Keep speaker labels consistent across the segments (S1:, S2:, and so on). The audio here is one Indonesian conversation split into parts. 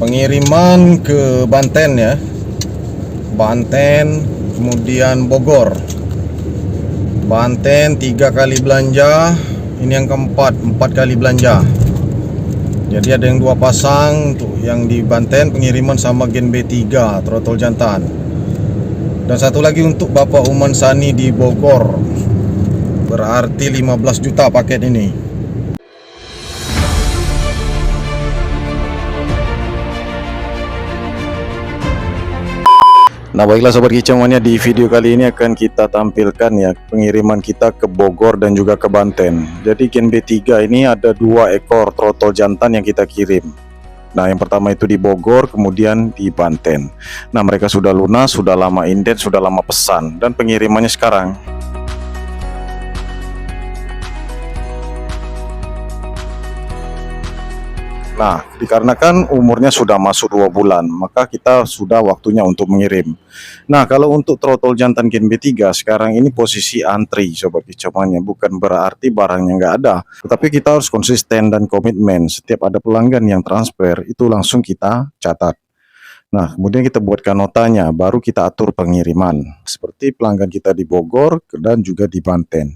S1: Pengiriman ke Banten ya, Banten, kemudian Bogor. Banten 3 kali belanja, ini yang keempat, 4 kali belanja. Jadi ada yang 2 pasang untuk yang di Banten pengiriman sama Gen B3 trotol jantan. Dan satu lagi untuk Bapak Uman Sani di Bogor. Berarti 15 juta paket ini. Nah baiklah sobat kicau mania, di video kali ini akan kita tampilkan ya pengiriman kita ke Bogor dan juga ke Banten. Jadi Gen B3 ini ada 2 ekor trotol jantan yang kita kirim. Nah yang pertama itu di Bogor, kemudian di Banten. Nah mereka sudah lunas, sudah lama inden, sudah lama pesan, dan pengirimannya sekarang. Nah, dikarenakan umurnya sudah masuk 2 bulan, maka kita sudah waktunya untuk mengirim. Nah, kalau untuk trotol jantan Gen B3 sekarang ini posisi antri sobat kicauannya, bukan berarti barangnya nggak ada, tetapi kita harus konsisten dan komitmen. Setiap ada pelanggan yang transfer itu langsung kita catat. Nah, kemudian kita buatkan notanya, baru kita atur pengiriman. Seperti pelanggan kita di Bogor dan juga di Banten.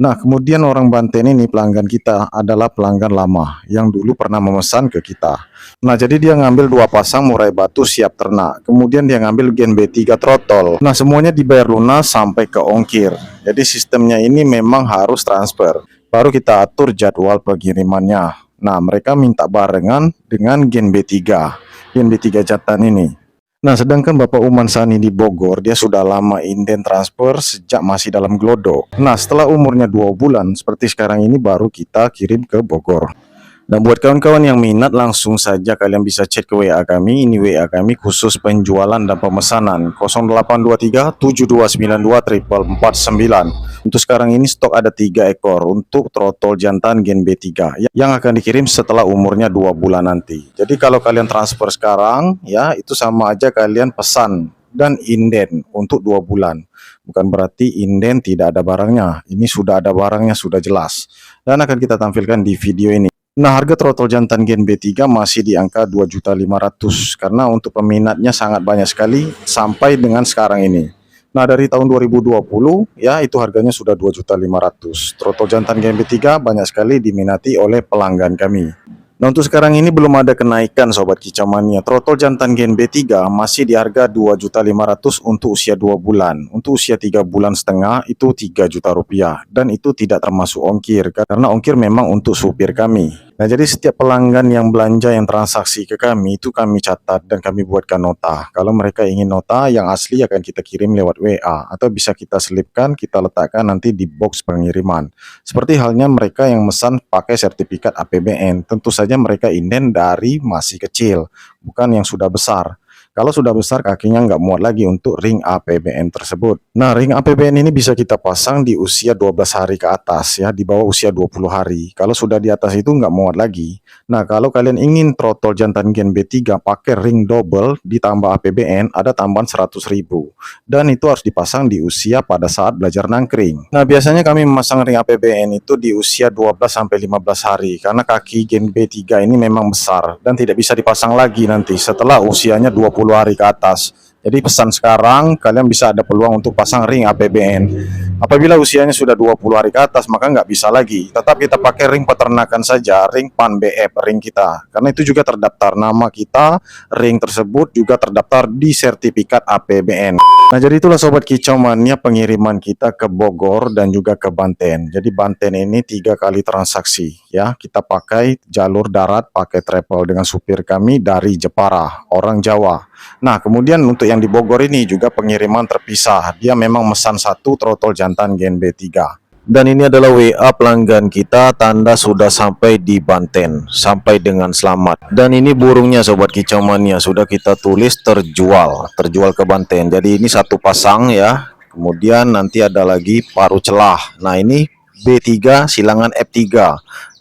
S1: Nah, kemudian orang Banten ini pelanggan kita adalah pelanggan lama yang dulu pernah memesan ke kita. Nah, jadi dia ngambil 2 pasang murai batu siap ternak. Kemudian dia ngambil Gen B3 trotol. Nah, semuanya dibayar lunas sampai ke ongkir. Jadi sistemnya ini memang harus transfer. Baru kita atur jadwal pengirimannya. Nah, mereka minta barengan dengan Gen B3. Gen B3 jantan ini. Nah, sedangkan Bapak Uman Sani di Bogor, dia sudah lama inden transfer sejak masih dalam glodok. Nah, setelah umurnya 2 bulan, seperti sekarang ini baru kita kirim ke Bogor. Dan buat kawan-kawan yang minat, langsung saja kalian bisa chat ke WA kami. Ini WA kami khusus penjualan dan pemesanan 0823 7292 449. Untuk sekarang ini stok ada 3 ekor untuk trotol jantan Gen B3 yang akan dikirim setelah umurnya 2 bulan nanti. Jadi kalau kalian transfer sekarang ya, itu sama aja kalian pesan dan inden untuk 2 bulan. Bukan berarti inden tidak ada barangnya. Ini sudah ada barangnya, sudah jelas. Dan akan kita tampilkan di video ini. Nah, harga trotol jantan Gen B3 masih di angka 2.500.000 karena untuk peminatnya sangat banyak sekali sampai dengan sekarang ini. Nah, dari tahun 2020 ya itu harganya sudah 2.500.000. Trotol jantan Gen B3 banyak sekali diminati oleh pelanggan kami. Nah, untuk sekarang ini belum ada kenaikan sobat kicau mania. Trotol jantan Gen B3 masih di harga 2.500.000 untuk usia 2 bulan. Untuk usia 3 bulan setengah itu 3 juta rupiah. Dan itu tidak termasuk ongkir, karena ongkir memang untuk supir kami. Nah, jadi setiap pelanggan yang belanja, yang transaksi ke kami, itu kami catat dan kami buatkan nota. Kalau mereka ingin nota yang asli akan kita kirim lewat WA. Atau bisa kita selipkan, kita letakkan nanti di box pengiriman. Seperti halnya mereka yang mesan pakai sertifikat APBN. Tentu saja mereka inden dari masih kecil, bukan yang sudah besar. Kalau sudah besar kakinya nggak muat lagi untuk ring APBN tersebut. Nah, ring APBN ini bisa kita pasang di usia 12 hari ke atas ya, di bawah usia 20 hari. Kalau sudah di atas itu nggak muat lagi. Nah, kalau kalian ingin trotol jantan Gen B3 pakai ring double ditambah APBN, ada tambahan 100.000. Dan itu harus dipasang di usia pada saat belajar nangkring. Nah, biasanya kami memasang ring APBN itu di usia 12-15 hari karena kaki Gen B3 ini memang besar dan tidak bisa dipasang lagi nanti setelah usianya 20 hari ke atas. Jadi pesan sekarang kalian bisa ada peluang untuk pasang ring APBN. Apabila usianya sudah 20 hari ke atas maka nggak bisa lagi. Tetap kita pakai ring peternakan saja, ring PAN BF ring kita. Karena itu juga terdaftar nama kita, ring tersebut juga terdaftar di sertifikat APBN. Nah, jadi itulah sobat kicau mania pengiriman kita ke Bogor dan juga ke Banten. Jadi Banten ini 3 kali transaksi ya. Kita pakai jalur darat, pakai travel dengan supir kami dari Jepara, orang Jawa. Nah, kemudian untuk yang di Bogor ini juga pengiriman terpisah. Dia memang mesan 1 trotol jantan Gen B3. Dan ini adalah WA pelanggan kita, tanda sudah sampai di Banten, sampai dengan selamat. Dan ini burungnya sobat kicau mania, sudah kita tulis terjual ke Banten. Jadi ini 1 pasang ya. Kemudian nanti ada lagi paruh celah. Nah, ini B3 silangan F3.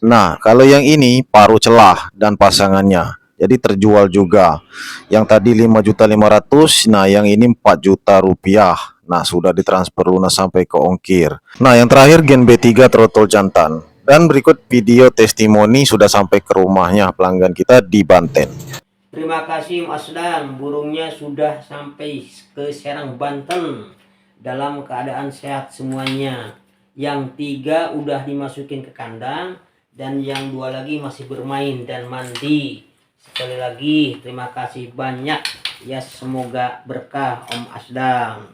S1: Nah, kalau yang ini paruh celah dan pasangannya. Jadi terjual juga. Yang tadi 5.500.000, nah yang ini 4 juta rupiah. Nah, sudah ditransfer lunas sampai ke ongkir. Nah, yang terakhir Gen B3 trotol jantan. Dan berikut video testimoni sudah sampai ke rumahnya pelanggan kita di Banten.
S2: Terima kasih Mas Dan, burungnya sudah sampai ke Serang, Banten dalam keadaan sehat semuanya. Yang 3 udah dimasukin ke kandang dan yang 2 lagi masih bermain dan mandi. Sekali lagi terima kasih banyak ya, semoga berkah Om Asdam.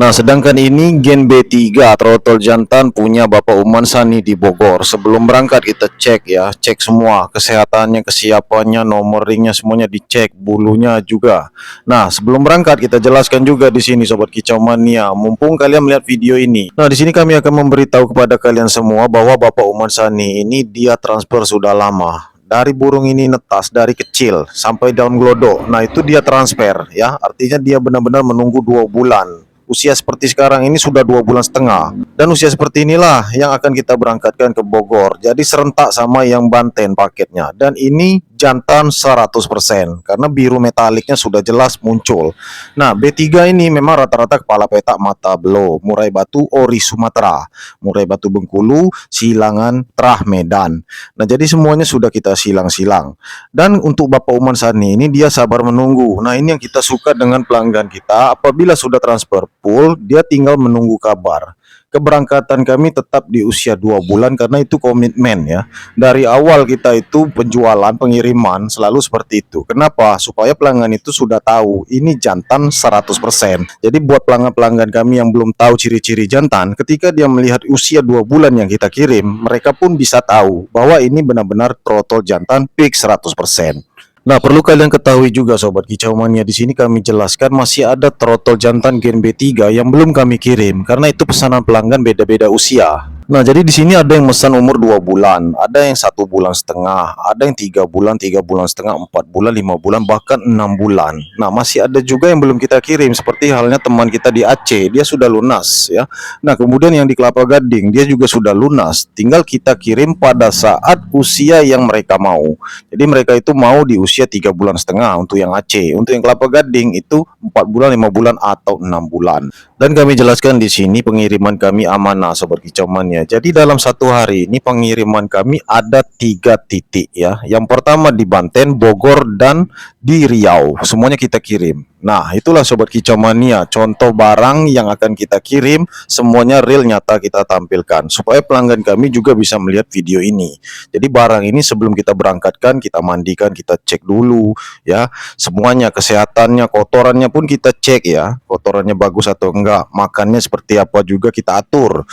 S1: Nah, sedangkan ini gen B3 trotol jantan punya Bapak Uman Sani di Bogor. Sebelum berangkat kita cek ya, cek semua kesehatannya, kesiapannya, nomor ringnya semuanya dicek, bulunya juga. Nah, sebelum berangkat kita jelaskan juga di sini Sobat Kicau Mania, mumpung kalian melihat video ini. Nah, di sini kami akan memberitahu kepada kalian semua bahwa Bapak Uman Sani ini dia transfer sudah lama. Dari burung ini netas dari kecil sampai dalam glodok. Nah, itu dia transfer ya. Artinya dia benar-benar menunggu 2 bulan. Usia seperti sekarang ini sudah 2 bulan setengah. Dan usia seperti inilah yang akan kita berangkatkan ke Bogor. Jadi serentak sama yang Banten paketnya. Dan ini jantan 100% karena biru metaliknya sudah jelas muncul. Nah, B3 ini memang rata-rata kepala petak mata belo, murai batu ori Sumatera, murai batu Bengkulu, silangan terah Medan. Nah, jadi semuanya sudah kita silang-silang. Dan untuk Bapak Uman Sani ini dia sabar menunggu. Nah, ini yang kita suka dengan pelanggan kita. Apabila sudah transfer full, dia tinggal menunggu kabar. Keberangkatan kami tetap di usia 2 bulan karena itu komitmen ya. Dari awal kita itu penjualan, pengiriman selalu seperti itu. Kenapa? Supaya pelanggan itu sudah tahu ini jantan 100%. Jadi buat pelanggan-pelanggan kami yang belum tahu ciri-ciri jantan, ketika dia melihat usia 2 bulan yang kita kirim, mereka pun bisa tahu bahwa ini benar-benar trotol jantan fix 100%. Nah, perlu kalian ketahui juga Sobat Kicau Mania, di sini kami jelaskan masih ada trotol jantan gen B3 yang belum kami kirim karena itu pesanan pelanggan beda-beda usia. Nah, jadi di sini ada yang pesan umur 2 bulan, ada yang 1 bulan setengah, ada yang 3 bulan, 3 bulan setengah, 4 bulan, 5 bulan, bahkan 6 bulan. Nah, masih ada juga yang belum kita kirim seperti halnya teman kita di Aceh, dia sudah lunas ya. Nah, kemudian yang di Kelapa Gading dia juga sudah lunas, tinggal kita kirim pada saat usia yang mereka mau. Jadi mereka itu mau di usia 3 bulan setengah untuk yang Aceh. Untuk yang Kelapa Gading itu 4 bulan, 5 bulan atau 6 bulan. Dan kami jelaskan di sini pengiriman kami amanah Sobat Kicau Mania. Jadi dalam 1 hari ini pengiriman kami ada 3 titik ya. Yang pertama di Banten, Bogor dan di Riau. Semuanya kita kirim. Nah, itulah Sobat Kicau Mania, contoh barang yang akan kita kirim, semuanya real nyata kita tampilkan supaya pelanggan kami juga bisa melihat video ini. Jadi barang ini sebelum kita berangkatkan, kita mandikan, kita cek dulu ya. Semuanya kesehatannya, kotorannya pun kita cek ya. Kotorannya bagus atau enggak, makannya seperti apa juga kita atur.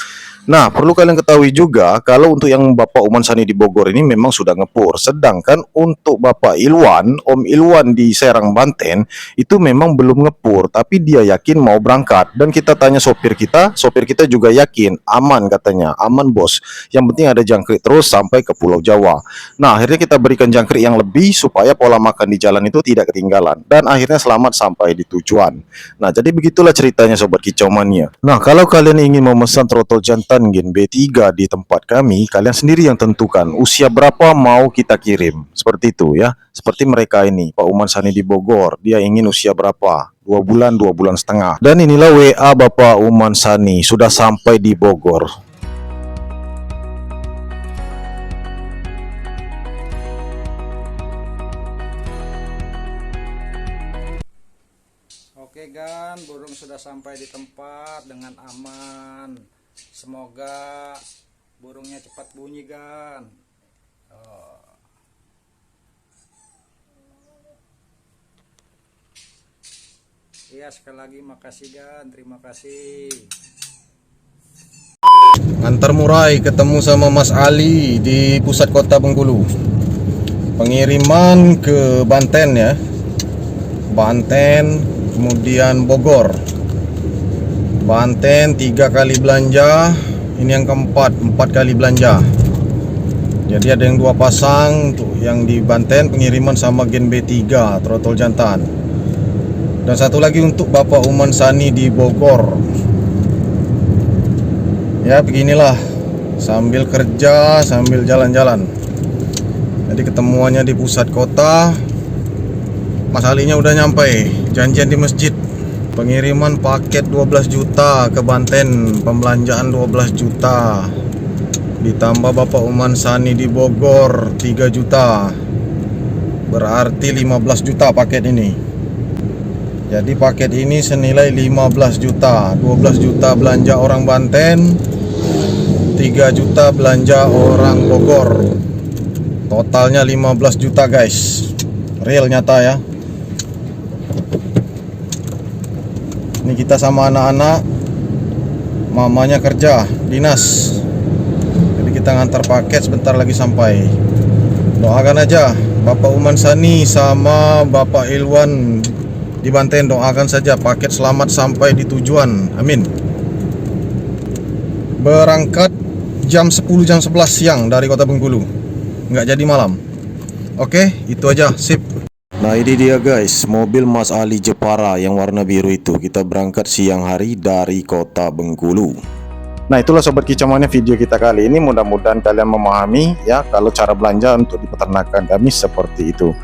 S1: Nah, perlu kalian ketahui juga kalau untuk yang Bapak Uman Sani di Bogor ini memang sudah ngepur. Sedangkan untuk Bapak Ilwan, Om Ilwan di Serang Banten itu memang belum ngepur, tapi dia yakin mau berangkat. Dan kita tanya sopir kita juga yakin, aman katanya, aman bos. Yang penting ada jangkrik terus sampai ke Pulau Jawa. Nah, akhirnya kita berikan jangkrik yang lebih supaya pola makan di jalan itu tidak ketinggalan. Dan akhirnya selamat sampai di tujuan. Nah, jadi begitulah ceritanya Sobat Kicau Mania. Nah, kalau kalian ingin memesan trotol jantan gen B3 di tempat kami, kalian sendiri yang tentukan usia berapa mau kita kirim. Seperti itu ya. Seperti mereka ini, Pak Uman Sani di Bogor, dia ingin usia berapa? 2 bulan, 2 bulan setengah. Dan inilah WA Bapak Uman Sani, sudah sampai di Bogor.
S3: Oke Gan, burung sudah sampai di tempat dengan aman. Semoga burungnya cepat bunyi Gan. Iya, sekali lagi makasih Gan, terima kasih.
S1: Antar murai ketemu sama Mas Ali di pusat kota Bengkulu. Pengiriman ke Banten ya. Banten, kemudian Bogor. Banten 3 kali belanja, ini yang keempat, 4 kali belanja. Jadi ada yang 2 pasang, untuk yang di Banten pengiriman sama gen B3 trotol jantan. Dan satu lagi untuk Bapak Uman Sani di Bogor. Ya beginilah, sambil kerja sambil jalan-jalan. Jadi ketemuannya di pusat kota. Mas Alinya udah nyampe, janjian di masjid. Pengiriman paket 12 juta ke Banten, pembelanjaan 12 juta. Ditambah Bapak Uman Sani di Bogor 3 juta. Berarti 15 juta paket ini. Jadi paket ini senilai 15 juta. 12 juta belanja orang Banten, 3 juta belanja orang Bogor. Totalnya 15 juta guys. Real nyata ya. Ini kita sama anak-anak, mamanya kerja dinas, jadi kita ngantar paket, sebentar lagi sampai. Doakan aja Bapak Uman Sani sama Bapak Ilwan di Banten, doakan saja paket selamat sampai di tujuan, amin. Berangkat jam 10 jam 11 siang dari kota Bengkulu, nggak jadi malam. Oke, itu aja, sip. Nah ini dia guys, mobil Mas Ali Jepara yang warna biru itu. Kita berangkat siang hari dari kota Bengkulu. Nah itulah sobat kicauannya video kita kali ini. Mudah-mudahan kalian memahami ya, kalau cara belanja untuk di peternakan kami seperti itu.